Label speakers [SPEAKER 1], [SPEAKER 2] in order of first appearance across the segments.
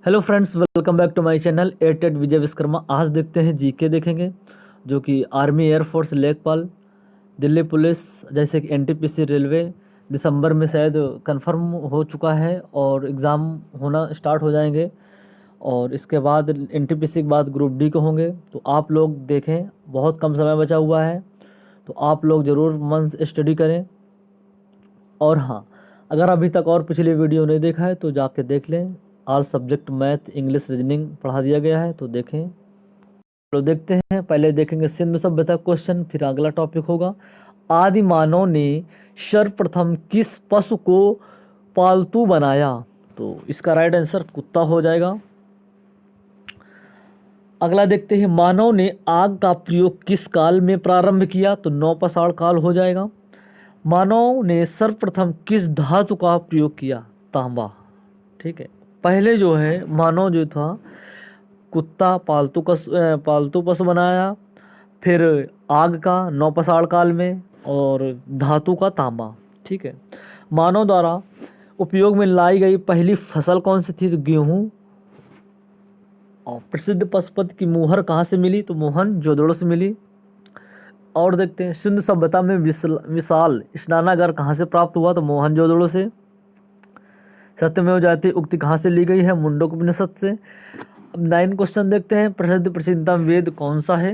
[SPEAKER 1] Hello friends, welcome back to my channel एयरटेड विजय विश्वकर्मा। आज देखते हैं जीके देखेंगे, जो कि आर्मी, एयरफोर्स, लेखपाल, दिल्ली पुलिस, जैसे कि एनटीपीसी, रेलवे दिसंबर में शायद कंफर्म हो चुका है और एग्ज़ाम होना स्टार्ट हो जाएंगे। और इसके बाद एनटीपीसी के बाद ग्रुप डी को होंगे। तो आप लोग देखें, बहुत कम समय बचा हुआ है, तो आप लोग ज़रूर मन से स्टडी करें। और हाँ, अगर अभी तक और पिछली वीडियो नहीं देखा है तो जाके देख लें। All subject math, English, reasoning पढ़ा दिया गया है, तो देखें। तो देखते हैं, पहले देखेंगे सिंधु सभ्यता क्वेश्चन, फिर अगला टॉपिक होगा आदि मानव ने सर्वप्रथम किस पशु को पालतू बनाया। तो इसका राइट आंसर कुत्ता हो जाएगा। अगला देखते हैं, मानव ने आग का प्रयोग किस काल में प्रारंभ किया। तो नौपाषाण काल हो जाएगा। मानव ने सर्वप्रथम किस धातु का प्रयोग किया। तांबा। ठीक है। पहले जो है मानव जो था, कुत्ता पालतू पशु बनाया, फिर आग का नौपाषाण काल में, और धातु का तांबा। ठीक है। मानव द्वारा उपयोग में लाई गई पहली फसल कौन सी थी। तो गेहूँ। और प्रसिद्ध पशुपति की मुहर कहाँ से मिली। तो मोहनजोदड़ो से मिली। और देखते हैं, सिंधु सभ्यता में विशाल स्नानागार कहाँ से प्राप्त हुआ। तो मोहनजोदड़ो से। सत्यमेव जयते उक्ति कहाँ से ली गई है। मुंडकोपनिषद से। अब 9 क्वेश्चन देखते हैं, प्रसिद्ध प्राचीनतम वेद कौन सा है।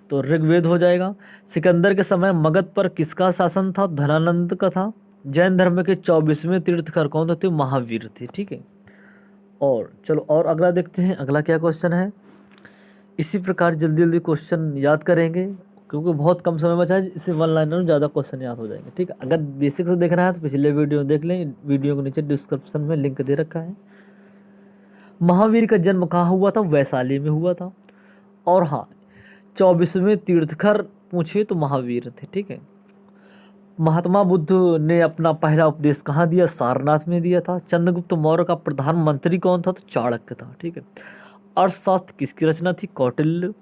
[SPEAKER 1] तो ऋग्वेद हो जाएगा। सिकंदर के समय मगध पर किसका शासन था। धनानंद का था। जैन धर्म के 24वें तीर्थकर कौन थे। महावीर थे। ठीक है। और चलो, और अगला देखते हैं, अगला क्या क्वेश्चन है। इसी प्रकार जल्दी जल्दी क्वेश्चन याद करेंगे, क्योंकि बहुत कम समय बचा है। इससे वन लाइनर में ज़्यादा क्वेश्चन याद हो जाएंगे। ठीक है। अगर बेसिक से देखना है तो पिछले वीडियो देख लें, वीडियो के नीचे डिस्क्रिप्शन में लिंक दे रखा है। महावीर का जन्म कहाँ हुआ था। वैशाली में हुआ था। और हाँ, 24वें तीर्थकर पूछे तो महावीर थे। ठीक है। महात्मा बुद्ध ने अपना पहला उपदेश कहाँ दिया। सारनाथ में दिया था। चंद्रगुप्त मौर्य का प्रधानमंत्री कौन था। तो चाणक्य था। ठीक है। अर्थशास्त्र किसकी रचना थी। कौटिल्य।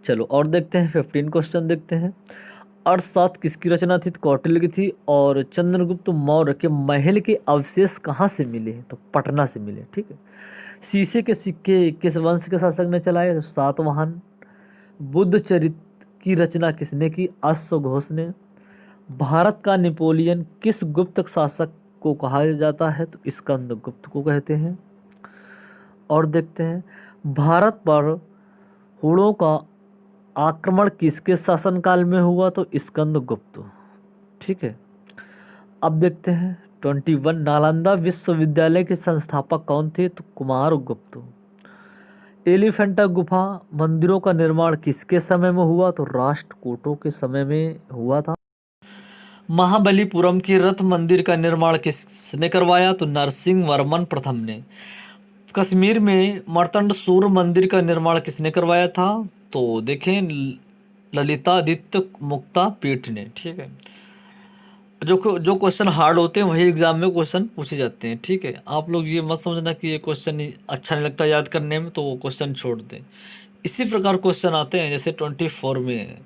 [SPEAKER 1] चलो और देखते हैं, 15 क्वेश्चन देखते हैं। अर्थशास्त्र किसकी रचना थी। तो कौटिल्य की थी। और चंद्रगुप्त मौर्य के महल के अवशेष कहाँ से मिले हैं। तो पटना से मिले। ठीक है। शीशे के सिक्के किस वंश के शासक ने चलाए। तो सातवाहन। बुद्ध चरित्र की रचना किसने की। अश्वघोष ने। भारत का नेपोलियन किस गुप्त शासक को कहा जाता है। तो स्कंदगुप्त को कहते हैं। और देखते हैं, भारत पर हुणों का आक्रमण किसके शासनकाल में हुआ। तो स्कंदगुप्त। ठीक है। अब देखते हैं 21, नालंदा विश्वविद्यालय के संस्थापक कौन थे। तो कुमारगुप्त। एलिफेंटा गुफा मंदिरों का निर्माण किसके समय में हुआ। तो राष्ट्रकूटों के समय में हुआ था। महाबलीपुरम के रथ मंदिर का निर्माण किसने करवाया। तो नरसिंह वर्मन प्रथम ने। कश्मीर में मर्तंड सूर्य मंदिर का निर्माण किसने करवाया था। तो देखें, ललितादित्य मुक्ता पीठ ने। ठीक है। जो क्वेश्चन हार्ड होते हैं वही एग्जाम में क्वेश्चन पूछे जाते हैं। ठीक है। आप लोग ये मत समझना कि ये क्वेश्चन अच्छा नहीं लगता याद करने में तो वो क्वेश्चन छोड़ दें। इसी प्रकार क्वेश्चन आते हैं, जैसे 24 में,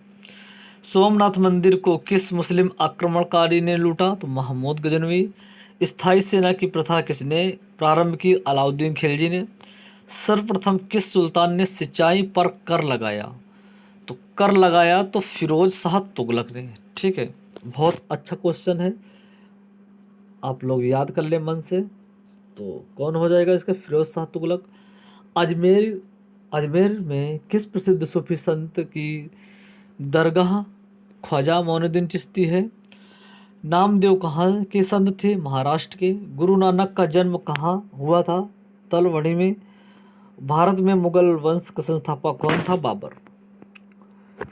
[SPEAKER 1] सोमनाथ मंदिर को किस मुस्लिम आक्रमणकारी ने लूटा। तो महमूद गजनवी। स्थायी सेना की प्रथा किसने प्रारंभ की। अलाउद्दीन खिलजी ने। सर्वप्रथम किस सुल्तान ने सिंचाई पर कर लगाया। तो कर लगाया तो फिरोज शाह तुगलक ने। ठीक है। बहुत अच्छा क्वेश्चन है, आप लोग याद कर ले मन से। तो कौन हो जाएगा इसका। फिरोज शाह तुगलक। अजमेर अजमेर में किस प्रसिद्ध सूफी संत की दरगाह ख्वाजा मोइनुद्दीन चिश्ती है। नामदेव कहाँ के संत थे। महाराष्ट्र के। गुरु नानक का जन्म कहाँ हुआ था। तलवड़ी में। भारत में मुगल वंश का संस्थापक कौन था। बाबर।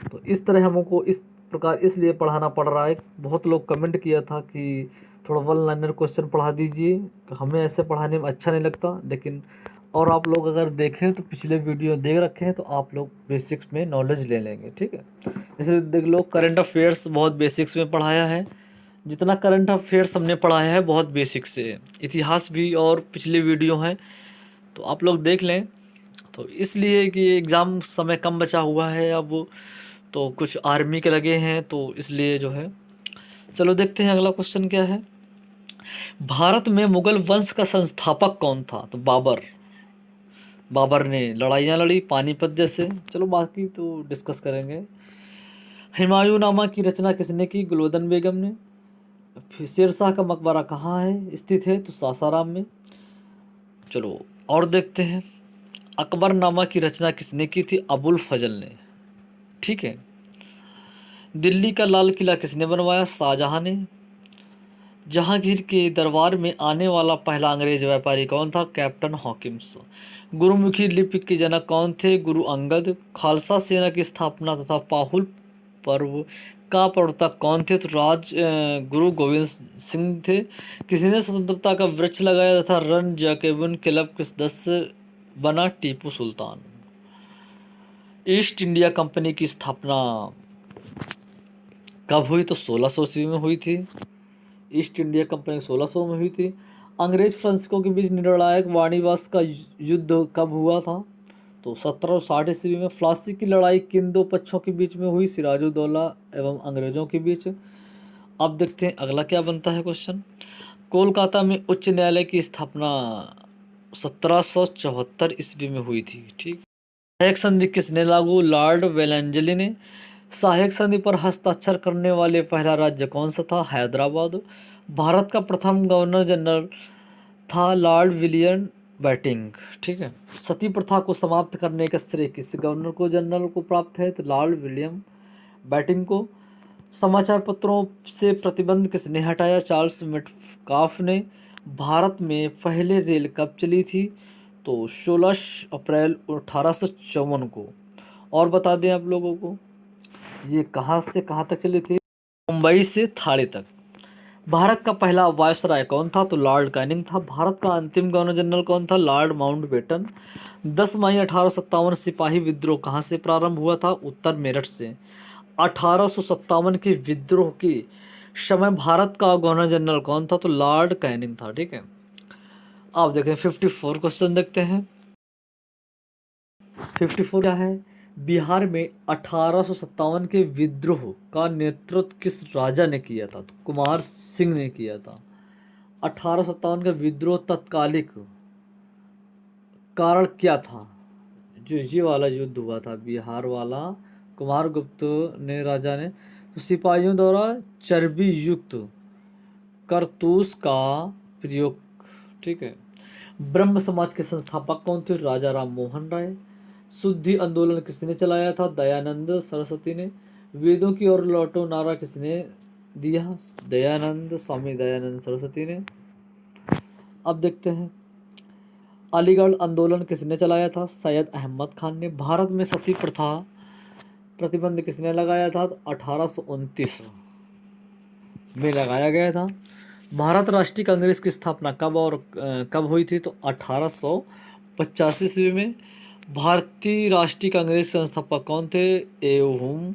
[SPEAKER 1] तो इस तरह हमको इस प्रकार इसलिए पढ़ाना पड़ रहा है। बहुत लोग कमेंट किया था कि थोड़ा वन लाइनर क्वेश्चन पढ़ा दीजिए, हमें ऐसे पढ़ाने में अच्छा नहीं लगता। लेकिन और आप लोग अगर देखें तो पिछले वीडियो देख रखे हैं, तो आप लोग बेसिक्स में नॉलेज ले लेंगे। ठीक है। जैसे देख लो, करंट अफेयर्स बहुत बेसिक्स में पढ़ाया है। जितना करंट अफेयर्स हमने पढ़ाया है बहुत बेसिक से है। इतिहास भी और पिछले वीडियो हैं, तो आप लोग देख लें। तो इसलिए कि एग्ज़ाम समय कम बचा हुआ है अब, तो कुछ आर्मी के लगे हैं, तो इसलिए जो है। चलो देखते हैं अगला क्वेश्चन क्या है। भारत में मुगल वंश का संस्थापक कौन था? तो बाबर। बाबर ने लड़ाइयाँ लड़ी पानीपत जैसे। चलो बाकी तो डिस्कस करेंगे। हुमायूं नामा की रचना किसने की? गुलबदन बेगम ने। फिर शेरशाह का मकबरा कहाँ है स्थित है? तो सासाराम में। चलो और देखते हैं। अकबर नामा की रचना किसने की थी? अबुल फजल ने। ठीक है। दिल्ली का लाल किला किसने बनवाया? शाहजहां ने। जहांगीर के दरबार में आने वाला पहला अंग्रेज व्यापारी कौन था? Captain Hawkins. गुरुमुखी लिपि के जनक कौन थे? गुरु अंगद। खालसा सेना की स्थापना तथा पाहुल पर्व का प्रवर्तक कौन थे? तो गुरु गोविंद सिंह थे। किसी ने स्वतंत्रता का वृक्ष लगाया तथा रन जैकोबिन क्लब के सदस्य बना? Tipu Sultan. East India company की स्थापना कब हुई? तो 1600 ईस्वी में हुई थी। ईस्ट इंडिया कंपनी 1600 में हुई थी। अंग्रेज फ्रांसीसियों के बीच निर्णायक वाणिवास का युद्ध कब हुआ था? तो 1760 ईस्वी में। प्लासी की लड़ाई किन दो पक्षों के बीच में हुई? सिराजुद्दौला एवं अंग्रेजों के बीच। अब देखते हैं अगला क्या बनता है क्वेश्चन। कोलकाता में उच्च न्यायालय की स्थापना 1774 ईस्वी में हुई थी। ठीक। सहायक संधि किसने लागू? लॉर्ड वेलेंजली ने। सहायक संधि पर हस्ताक्षर करने वाले पहला राज्य कौन सा था? हैदराबाद। भारत का प्रथम गवर्नर जनरल था लॉर्ड विलियम बेंटिंक। ठीक है। सती प्रथा को समाप्त करने का श्रेय किस गवर्नर को जनरल को प्राप्त है? तो लॉर्ड विलियम बेंटिंक को। समाचार पत्रों से प्रतिबंध किसने हटाया? चार्ल्स मेटकाफ ने। भारत में पहले रेल कब चली थी? तो 16 अप्रैल 1854 को। और बता दें आप लोगों को, ये कहाँ से कहाँ तक चली थी? मुंबई से थाने तक। भारत का पहला वायसराय कौन था? तो लॉर्ड कैनिंग था। भारत का अंतिम गवर्नर जनरल कौन था? Lord Mountbatten. 10 मई 1857 सिपाही विद्रोह कहाँ से प्रारंभ हुआ था? उत्तर मेरठ से। 1857 के विद्रोह के समय भारत का गवर्नर जनरल कौन था? तो लॉर्ड कैनिंग था। ठीक है। आप देखते हैं 54 क्वेश्चन देखते हैं। 54 क्या है? बिहार में 1857 के विद्रोह का नेतृत्व किस राजा ने किया था? तो कुमार सिंह ने किया था। 1857 का विद्रोह तत्कालिक कारण क्या था? जो ये वाला युद्ध हुआ था बिहार वाला, कुमार गुप्त ने राजा ने तो सिपाहियों द्वारा चर्बी युक्त करतूस का प्रयोग। ठीक है। ब्रह्म समाज के संस्थापक कौन थे? राजा राम मोहन राय। शुद्धि आंदोलन किसने चलाया था? दयानंद सरस्वती ने। वेदों की ओर लौटो नारा किसने दिया? दयानंद स्वामी दयानंद सरस्वती ने। अब देखते हैं अलीगढ़ आंदोलन किसने चलाया था? सैयद अहमद खान ने। भारत में सती प्रथा प्रतिबंध किसने लगाया था? तो 1829 में लगाया गया था। भारत राष्ट्रीय कांग्रेस की स्थापना कब और कब हुई थी? तो 1885 ईस्वी में। भारतीय राष्ट्रीय कांग्रेस के संस्थापक कौन थे? एवं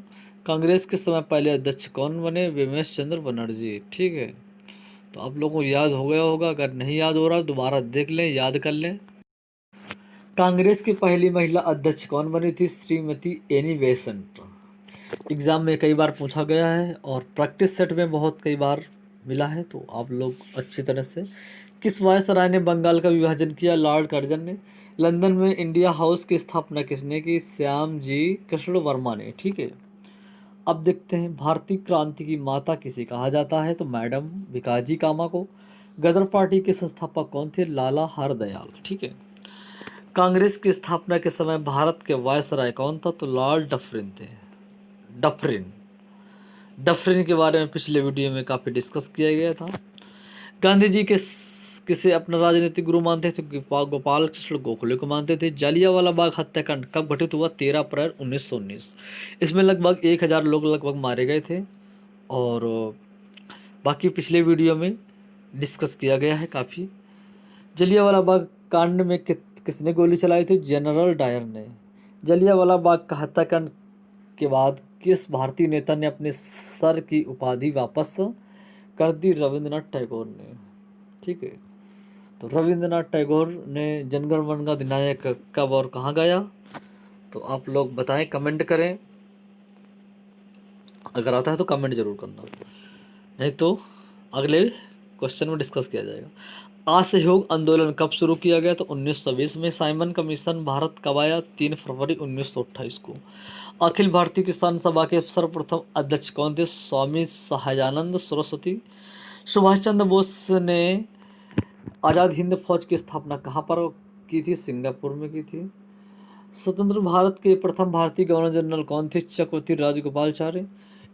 [SPEAKER 1] कांग्रेस के समय पहले अध्यक्ष कौन बने? विमेश चंद्र बनर्जी। ठीक है। तो आप लोगों को याद हो गया होगा, अगर नहीं याद हो रहा दोबारा देख लें, याद कर लें। कांग्रेस की पहली महिला अध्यक्ष कौन बनी थी? Shrimati Annie Besant. एग्जाम में कई बार पूछा गया है और प्रैक्टिस सेट में बहुत कई बार मिला है, तो आप लोग अच्छी तरह से। किस वायसराय ने बंगाल का विभाजन किया? लॉर्ड कर्जन ने। लंदन में इंडिया हाउस की स्थापना किसने की? श्याम जी कृष्ण वर्मा ने। ठीक है। अब देखते हैं भारतीय क्रांति की माता किसे कहा जाता है? तो मैडम भिकाजी कामा को। गदर पार्टी के संस्थापक कौन थे? लाला हरदयाल। ठीक है। कांग्रेस की स्थापना के समय भारत के वायसराय कौन था? तो लॉर्ड डफरिन थे। डफरिन। डफरिन के बारे में पिछले वीडियो में काफ़ी डिस्कस किया गया था। गांधी जी के किसे अपना राजनीतिक गुरु मानते थे? गोपाल कृष्ण गोखले को मानते थे। जालियांवाला बाग हत्याकांड कब घटित हुआ? 13 अप्रैल 1919। इसमें लगभग 1000 लोग लगभग मारे गए थे और बाकी पिछले वीडियो में डिस्कस किया गया है काफ़ी। जलियांवाला बाग कांड में किसने गोली चलाई थी? जनरल डायर ने। जलियांवाला बाग का हत्याकांड के बाद किस भारतीय नेता ने अपने सर की उपाधि वापस कर दी? रविंद्रनाथ टैगोर ने। ठीक है। तो रविंद्रनाथ टैगोर ने जनगण मन अधिनायक कब और कहाँ गाया? तो आप लोग बताएं, कमेंट करें। अगर आता है तो कमेंट जरूर करना, नहीं तो अगले क्वेश्चन में डिस्कस किया जाएगा। असहयोग आंदोलन कब शुरू किया गया? तो 1920 में। साइमन कमीशन भारत कब आया? 3 फरवरी 1928 को। अखिल भारतीय किसान सभा के सर्वप्रथम अध्यक्ष कौन थे? स्वामी सहजानंद सरस्वती। सुभाष चंद्र बोस ने आज़ाद हिंद फौज की स्थापना कहाँ पर की थी? सिंगापुर में की थी। स्वतंत्र भारत के प्रथम भारतीय गवर्नर जनरल कौन थे? चक्रवर्ती राजगोपालाचारी।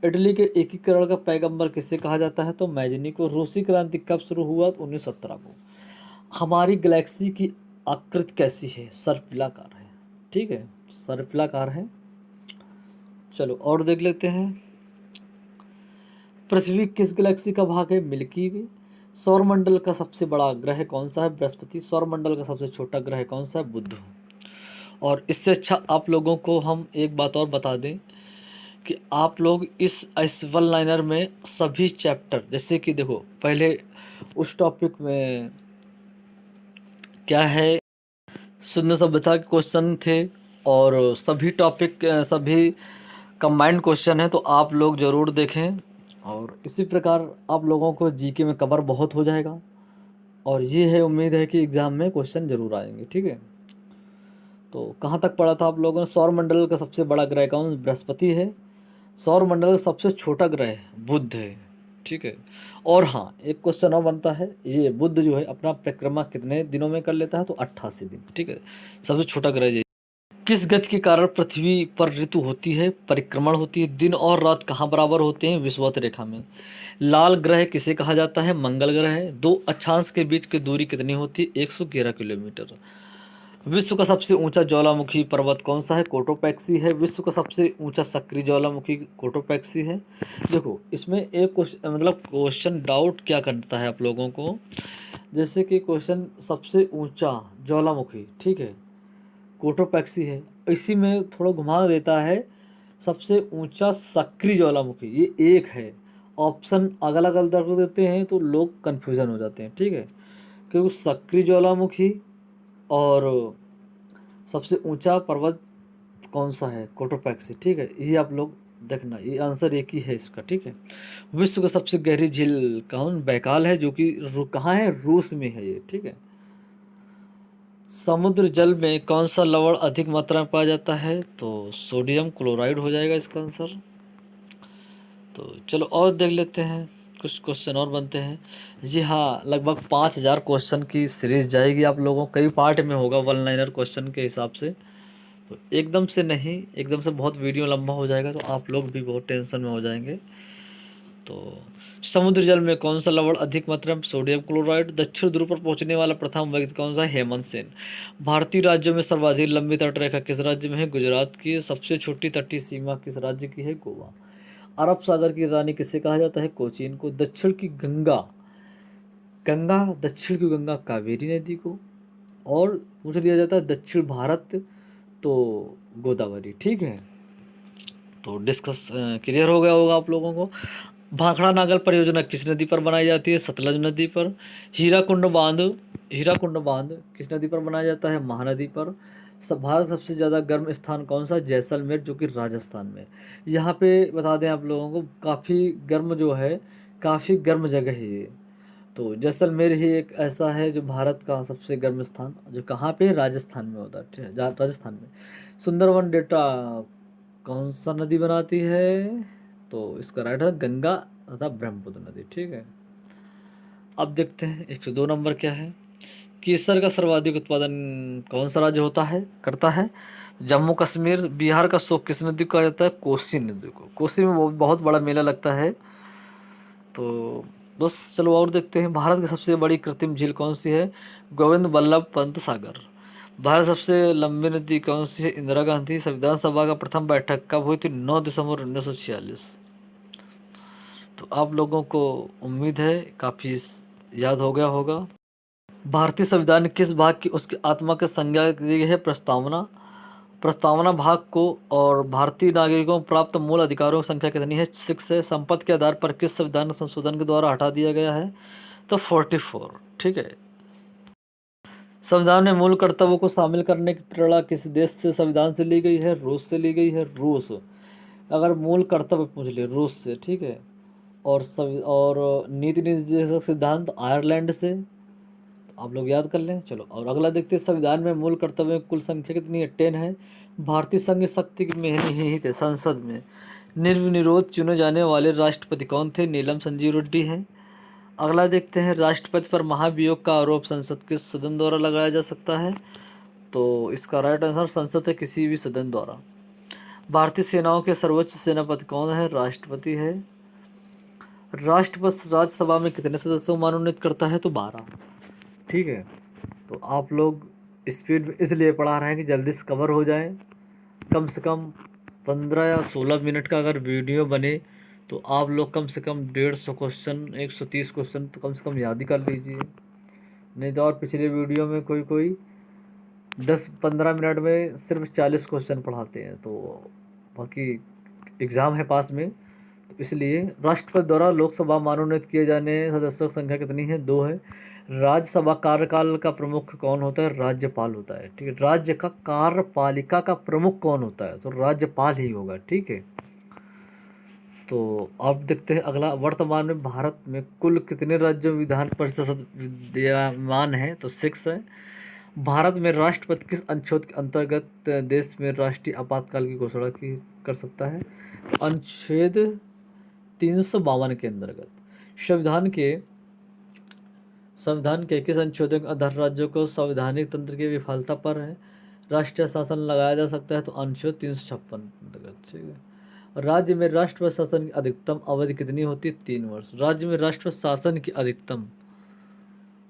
[SPEAKER 1] इटली के एकीकरण का पैगंबर किसे कहा जाता है? तो मैजनी को। रूसी क्रांति कब शुरू हुआ? तो 1917 को। हमारी गैलेक्सी की आकृति कैसी है? सर्पिलाकार है। ठीक है, सर्पिलाकार है। चलो और देख लेते हैं। पृथ्वी किस गैलेक्सी का भाग है? मिल्की वे। सौरमंडल का सबसे बड़ा ग्रह कौन सा है? बृहस्पति। सौरमंडल का सबसे छोटा ग्रह कौन सा है? बुध। और इससे अच्छा आप लोगों को हम एक बात और बता दें कि आप लोग इस वन लाइनर में सभी चैप्टर, जैसे कि देखो पहले उस टॉपिक में क्या है, शून्य सभ्यता के क्वेश्चन थे और सभी टॉपिक सभी कंबाइंड क्वेश्चन है, तो आप लोग ज़रूर देखें। और इसी प्रकार आप लोगों को जीके में कवर बहुत हो जाएगा और ये है उम्मीद है कि एग्ज़ाम में क्वेश्चन ज़रूर आएंगे। ठीक है, तो कहाँ तक पढ़ा था आप लोगों ने? सौरमंडल का सबसे बड़ा ग्रह कौन? बृहस्पति है। सौरमंडल का सबसे छोटा ग्रह बुध है। ठीक है, और हाँ एक क्वेश्चन और बनता है, ये बुध जो है अपना परिक्रमा कितने दिनों में कर लेता है? तो 88 दिन। ठीक है, सबसे छोटा ग्रह ये। किस गति के कारण पृथ्वी पर ऋतु होती है? परिक्रमण होती है। दिन और रात कहाँ बराबर होते हैं? विषुवत रेखा में। लाल ग्रह किसे कहा जाता है? मंगल ग्रह। दो अक्षांश के बीच की दूरी कितनी होती है? 111 किलोमीटर। विश्व का सबसे ऊंचा ज्वालामुखी पर्वत कौन सा है? कोटोपैक्सी है। विश्व का सबसे ऊंचा सक्रिय ज्वालामुखी कोटोपैक्सी है। देखो इसमें एक क्वेश्चन डाउट क्या करता है आप लोगों को, जैसे कि क्वेश्चन सबसे ऊंचा ज्वालामुखी, ठीक है, कोटोपैक्सी है, इसी में थोड़ा घुमा देता है सबसे ऊंचा सक्रिय ज्वालामुखी, ये एक है। ऑप्शन अलग अलग देते हैं तो लोग कन्फ्यूज़न हो जाते हैं। ठीक है, क्योंकि सक्रिय ज्वालामुखी और सबसे ऊंचा पर्वत कौन सा है? कोटोपैक्सी। ठीक है, ये आप लोग देखना, ये आंसर एक ही है इसका। ठीक है, विश्व का सबसे गहरी झील कौन? बैकाल है, जो कि कहाँ है? रूस में है ये। ठीक है, समुद्र जल में कौन सा लवण अधिक मात्रा में पाया जाता है? तो सोडियम क्लोराइड हो जाएगा इसका आंसर। तो चलो और देख लेते हैं, कुछ क्वेश्चन और बनते हैं। जी हाँ, लगभग 5000 क्वेश्चन की सीरीज जाएगी आप लोगों, कई पार्ट में होगा वन लाइनर क्वेश्चन के हिसाब से। तो एकदम से नहीं, एकदम से बहुत वीडियो लंबा हो जाएगा तो आप लोग भी बहुत टेंशन में हो जाएंगे। तो समुद्र जल में कौन सा लवण अधिक मात्रा में? Sodium chloride. दक्षिण ध्रुव पर पहुंचने वाला प्रथम व्यक्ति कौन सा? हेमंत सेन। भारतीय राज्यों में सर्वाधिक लंबी तटरेखा किस राज्य में है? गुजरात की। सबसे छोटी तटीय सीमा किस राज्य की है? गोवा। अरब सागर की रानी किसे कहा जाता है? कोचीन को। दक्षिण की गंगा, गंगा दक्षिण की गंगा कावेरी नदी को। और पूछ लिया जाता है दक्षिण भारत, तो गोदावरी। ठीक है, तो डिस्कस क्लियर हो गया होगा आप लोगों को। भाखड़ा नागल परियोजना किस नदी पर बनाई जाती है? सतलज नदी पर। हीराकुंड बांध, हीराकुंड बांध किस नदी पर बनाया जाता है? महानदी पर। भारत सबसे ज़्यादा गर्म स्थान कौन सा? जैसलमेर, जो कि राजस्थान में। यहाँ पे बता दें आप लोगों को, काफ़ी गर्म जो है, काफ़ी गर्म जगह है ये। तो जैसलमेर ही एक ऐसा है जो भारत का सबसे गर्म स्थान, जो कहाँ पे? राजस्थान में होता है। ठीक है, राजस्थान में। सुंदरवन डेल्टा कौन सा नदी बनाती है? तो इसका राइट है गंगा तथा ब्रह्मपुत्र नदी। ठीक है, अब देखते हैं 102 नंबर क्या है। केसर का सर्वाधिक उत्पादन कौन सा राज्य होता है, करता है? जम्मू कश्मीर। बिहार का शोक किस नदी को कहा जाता है? कोसी नदी को। कोसी में बहुत बड़ा मेला लगता है। तो बस चलो और देखते हैं। भारत की सबसे बड़ी कृत्रिम झील कौन सी है? गोविंद बल्लभ पंत सागर। भारत सबसे लंबी नदी कौन सी है? इंदिरा गांधी। संविधान सभा का प्रथम बैठक कब हुई थी? 9 दिसंबर 1946। तो आप लोगों को उम्मीद है काफ़ी याद हो गया होगा। भारतीय संविधान ने किस भाग की उसकी आत्मा की संज्ञा दी है? प्रस्तावना। प्रस्तावना भाग को। और भारतीय नागरिकों को प्राप्त मूल अधिकारों की संख्या कितनी है? 6 है। संपत्ति के आधार पर किस संविधान संशोधन के द्वारा हटा दिया गया है? तो 44। ठीक है, संविधान में मूल कर्तव्यों को शामिल करने की प्रेरणा किस देश से संविधान से ली गई है? रूस से ली गई है। रूस, अगर मूल कर्तव्य पूछ लिए रूस से। ठीक है, और नीति निर्देशक सिद्धांत आयरलैंड से, आप लोग याद कर लें। चलो और अगला देखते हैं, संविधान में मूल कर्तव्य कुल संख्या कितनी है? 10 है। भारतीय संघ शक्ति में निहित है। संसद में निर्विरोध चुने जाने वाले राष्ट्रपति कौन थे? नीलम संजीव रेड्डी हैं। अगला देखते हैं, राष्ट्रपति पर महाभियोग का आरोप संसद किस सदन द्वारा लगाया जा सकता है? तो इसका राइट आंसर संसद है किसी भी सदन द्वारा। भारतीय सेनाओं के सर्वोच्च सेनापति कौन है? राष्ट्रपति है। राष्ट्रपति राज्यसभा में कितने सदस्यों को मनोनीत करता है? तो 12। ठीक है, तो आप लोग स्पीड में इसलिए पढ़ा रहे हैं कि जल्दी से कवर हो जाए। कम से कम 15 या 16 मिनट का अगर वीडियो बने तो आप लोग कम से कम 150 क्वेश्चन, 130 क्वेश्चन तो कम से कम याद ही कर लीजिए। नहीं तो और पिछले वीडियो में कोई 10-15 मिनट में सिर्फ 40 क्वेश्चन पढ़ाते हैं, तो बाकी एग्ज़ाम है पास में। तो इसलिए राष्ट्रपति द्वारा लोकसभा मनोनीत किए जाने सदस्यों की संख्या कितनी है? 2 है। राज्यसभा कार्यकाल का प्रमुख कौन होता है? राज्यपाल होता है। ठीक है, राज्य का कार्यपालिका का प्रमुख कौन होता है? तो राज्यपाल ही होगा। ठीक है, तो अब देखते हैं अगला, वर्तमान में भारत में कुल कितने राज्यों में विधान परिषद विद्यमान है? तो 6 है। भारत में राष्ट्रपति किस अनुच्छेद के अंतर्गत देश में राष्ट्रीय आपातकाल की घोषणा की कर सकता है? तो अनुच्छेद 352 के अंतर्गत। संविधान के किस अनुच्छेद के आधार राज्यों को संवैधानिक तंत्र की विफलता पर है राष्ट्रीय शासन लगाया जा सकता है? तो अनुच्छेद 356 अंतर्गत। ठीक है, राज्य में राष्ट्रपति शासन की अधिकतम अवधि कितनी होती है? 3 वर्ष। राज्य में राष्ट्रपति शासन की अधिकतम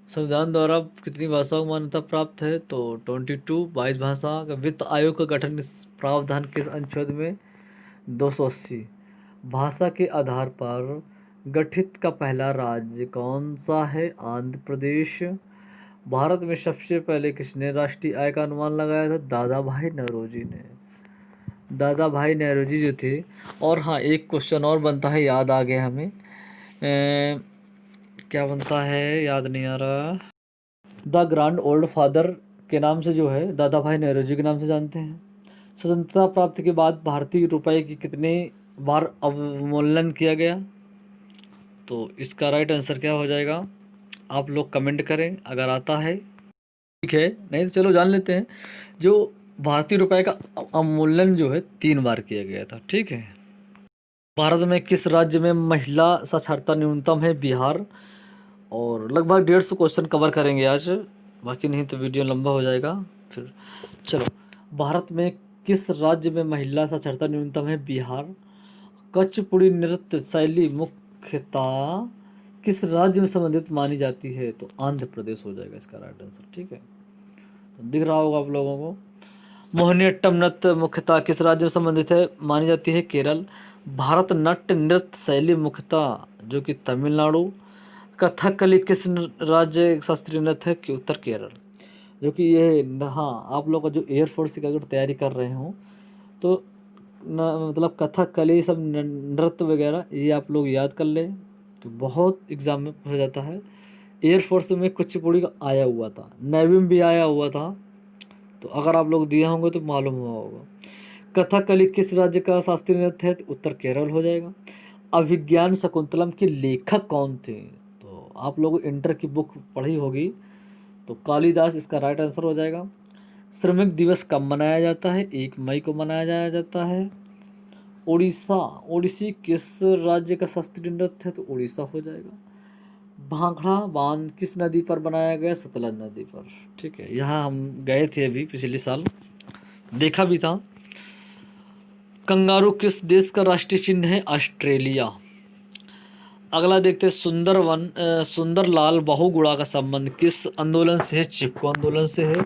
[SPEAKER 1] संविधान द्वारा कितनी भाषाओं को मान्यता प्राप्त है? तो 22 भाषा का। वित्त आयोग का गठन किस प्रावधान किस अनुच्छेद में? 280। भाषा के आधार पर गठित का पहला राज्य कौन सा है? आंध्र प्रदेश। भारत में सबसे पहले किसने राष्ट्रीय आय का अनुमान लगाया था? दादा भाई नौरोजी ने। दादा भाई नौरोजी जो थे। और हाँ, एक क्वेश्चन और बनता है, याद आ गया हमें। क्या बनता है, याद नहीं आ रहा। द ग्रैंड ओल्ड फादर के नाम से जो है, दादा भाई नौरोजी के नाम से जानते हैं। स्वतंत्रता प्राप्ति के बाद भारतीय रुपए की कितने बार अवमूल्यन किया गया? तो इसका राइट आंसर क्या हो जाएगा? आप लोग कमेंट करें अगर आता है। ठीक है, नहीं तो चलो जान लेते हैं। जो भारतीय रुपए का अवमूल्यन जो है 3 बार किया गया था। ठीक है, भारत में किस राज्य में महिला साक्षरता न्यूनतम है? बिहार। और लगभग 150 क्वेश्चन कवर करेंगे आज, बाकी नहीं तो वीडियो लंबा हो जाएगा फिर। चलो, भारत में किस राज्य में महिला साक्षरता न्यूनतम है? बिहार। कुचिपुड़ी नृत्य शैली मुख्यतः किस राज्य में संबंधित मानी जाती है? तो आंध्र प्रदेश हो जाएगा इसका राइट आंसर। ठीक है, तो दिख रहा होगा आप लोगों को। मोहिनीअट्टम नृत्य मुख्यतः किस राज्य में संबंधित है? मानी जाती है केरल। भारत नाट्य नृत्य शैली मुख्यतः जो कि तमिलनाडु। कथकली किस राज्य शास्त्रीय नृत्य है? कि उत्तर केरल। जो कि ये, हाँ, आप लोग का जो एयरफोर्स की अगर तैयारी कर रहे हो तो मतलब कथकली सब नृत्य वगैरह ये आप लोग याद कर लें कि बहुत एग्जाम में पूछा जाता है। एयरफोर्स में कुचिपुड़ी का आया हुआ था, नेवी में भी आया हुआ था, तो अगर आप लोग दिए होंगे तो मालूम हुआ होगा। कथकली किस राज्य का शास्त्रीय नृत्य है? तो उत्तर केरल हो जाएगा। अभिज्ञान शकुंतलम के लेखक कौन थे? तो आप लोग इंटर की बुक पढ़ी होगी, तो कालिदास इसका राइट आंसर हो जाएगा। श्रमिक दिवस कब मनाया जाता है? 1 मई को मनाया जाता है। ओडिसी किस राज्य का शास्त्रीय नृत्य है? तो उड़ीसा हो जाएगा। भांखड़ा बांध किस नदी पर बनाया गया? सतलज नदी पर। ठीक है, यहाँ हम गए थे अभी पिछले साल, देखा भी था। कंगारू किस देश का राष्ट्रीय चिन्ह है? ऑस्ट्रेलिया। अगला देखते हैं, सुंदरलाल बहुगुणा का संबंध किस आंदोलन से है? चिपको आंदोलन से है।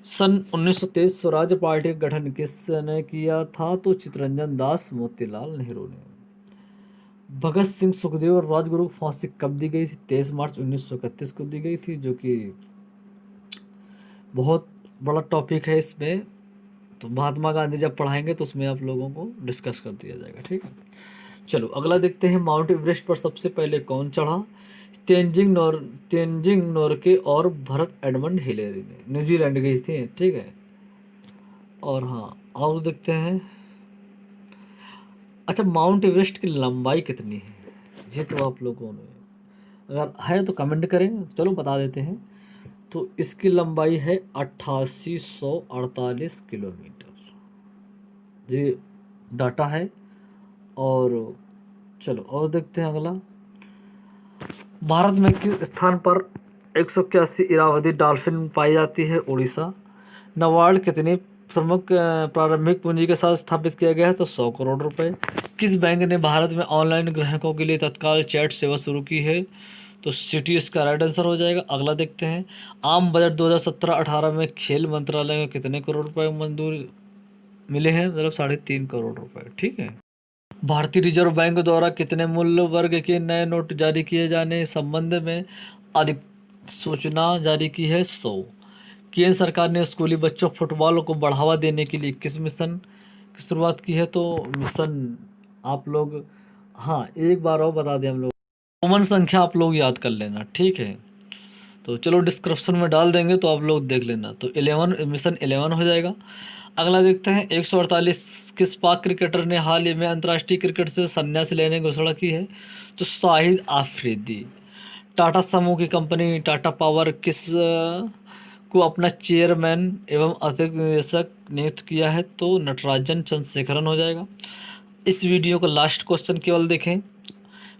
[SPEAKER 1] सन 1923 स्वराज पार्टी का गठन किसने किया था? तो चित्तरंजन दास मोतीलाल नेहरू ने। भगत सिंह, सुखदेव और राजगुरु को फांसी कब दी गई थी? 23 मार्च 1931 को दी गई थी, जो कि बहुत बड़ा टॉपिक है इसमें। तो महात्मा गांधी जब पढ़ाएंगे तो उसमें आप लोगों को डिस्कस कर दिया जाएगा। ठीक है, चलो अगला देखते हैं, माउंट एवरेस्ट पर सबसे पहले कौन चढ़ा? तेंजिंग नोरके और भरत एडमंड हिलेरी ने। न्यूजीलैंड गई थी। ठीक है, और हाँ, और देखते हैं, अच्छा, माउंट एवरेस्ट की लंबाई कितनी है? ये तो आप लोगों ने, अगर है तो कमेंट करें, चलो बता देते हैं। तो इसकी लंबाई है 8848 किलोमीटर, ये डाटा है। और चलो और देखते हैं अगला। भारत में किस स्थान पर 181 इरावदी डॉल्फिन पाई जाती है? उड़ीसा। नबार्ड कितनी प्रमुख प्रारंभिक पूंजी के साथ स्थापित किया गया है? तो 100 करोड़ रुपए। किस बैंक ने भारत में ऑनलाइन ग्राहकों के लिए तत्काल चैट सेवा शुरू की है? तो सिटी इसका राइट आंसर हो जाएगा। अगला देखते हैं। आम बजट 2017-18 में खेल मंत्रालय में कितने करोड़ रुपए मंजूर मिले हैं? मतलब 3.5 करोड़ रुपए। ठीक है। भारतीय रिजर्व बैंक द्वारा कितने मूल्य वर्ग के नए नोट जारी किए जाने संबंध में अधिसूचना जारी की है? 100। केंद्र सरकार ने स्कूली बच्चों फुटबॉल को बढ़ावा देने के लिए किस मिशन की शुरुआत की है? तो मिशन आप लोग, हाँ एक बार और बता दें हम लोग, कॉमन संख्या आप लोग याद कर लेना, ठीक है। तो चलो डिस्क्रिप्शन में डाल देंगे तो आप लोग देख लेना। तो 11 मिशन 11 हो जाएगा। अगला देखते हैं। 148 किस पाक क्रिकेटर ने हाल ही में अंतर्राष्ट्रीय क्रिकेट से संन्यास लेने की घोषणा की है? तो शाहिद आफरीदी। टाटा समूह की कंपनी टाटा पावर किस को अपना चेयरमैन एवं अतिरिक्त निदेशक नियुक्त किया है? तो नटराजन चंद्रशेखरन हो जाएगा। इस वीडियो का लास्ट क्वेश्चन केवल देखें।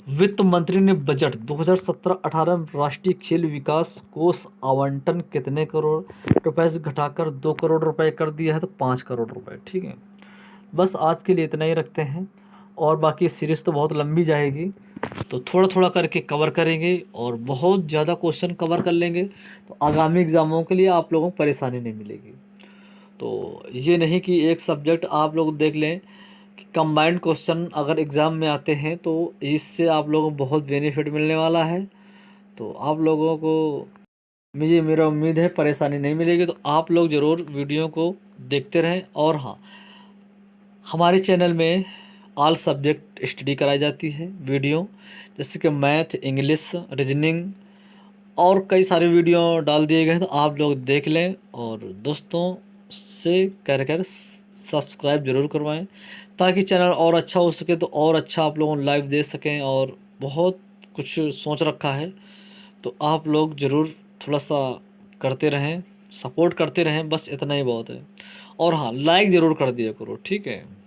[SPEAKER 1] वित्त मंत्री ने बजट 2017-18 में राष्ट्रीय खेल विकास कोष आवंटन कितने करोड़ रुपए से घटाकर 2 करोड़ रुपए कर दिया है? तो 5 करोड़ रुपए। ठीक है। बस आज के लिए इतना ही रखते हैं, और बाकी सीरीज़ तो बहुत लंबी जाएगी, तो थोड़ा थोड़ा करके कवर करेंगे और बहुत ज़्यादा क्वेश्चन कवर कर लेंगे, तो आगामी एग्ज़ामों के लिए आप लोगों को परेशानी नहीं मिलेगी। तो ये नहीं कि एक सब्जेक्ट आप लोग देख लें कि कंबाइंड क्वेश्चन अगर एग्ज़ाम में आते हैं तो इससे आप लोगों को बहुत बेनिफिट मिलने वाला है। तो आप लोगों को मेरा उम्मीद है परेशानी नहीं मिलेगी। तो आप लोग ज़रूर वीडियो को देखते रहें। और हाँ, हमारे चैनल में ऑल सब्जेक्ट स्टडी कराई जाती है वीडियो, जैसे कि मैथ, इंग्लिश, रीजनिंग और कई सारे वीडियो डाल दिए गए हैं, तो आप लोग देख लें और दोस्तों से कर सब्सक्राइब ज़रूर करवाएं, ताकि चैनल और अच्छा हो सके, तो और अच्छा आप लोगों लाइव देख सकें। और बहुत कुछ सोच रखा है, तो आप लोग ज़रूर थोड़ा सा करते रहें, सपोर्ट करते रहें, बस इतना ही बहुत है। और हाँ, लाइक ज़रूर कर दिया करो, ठीक है।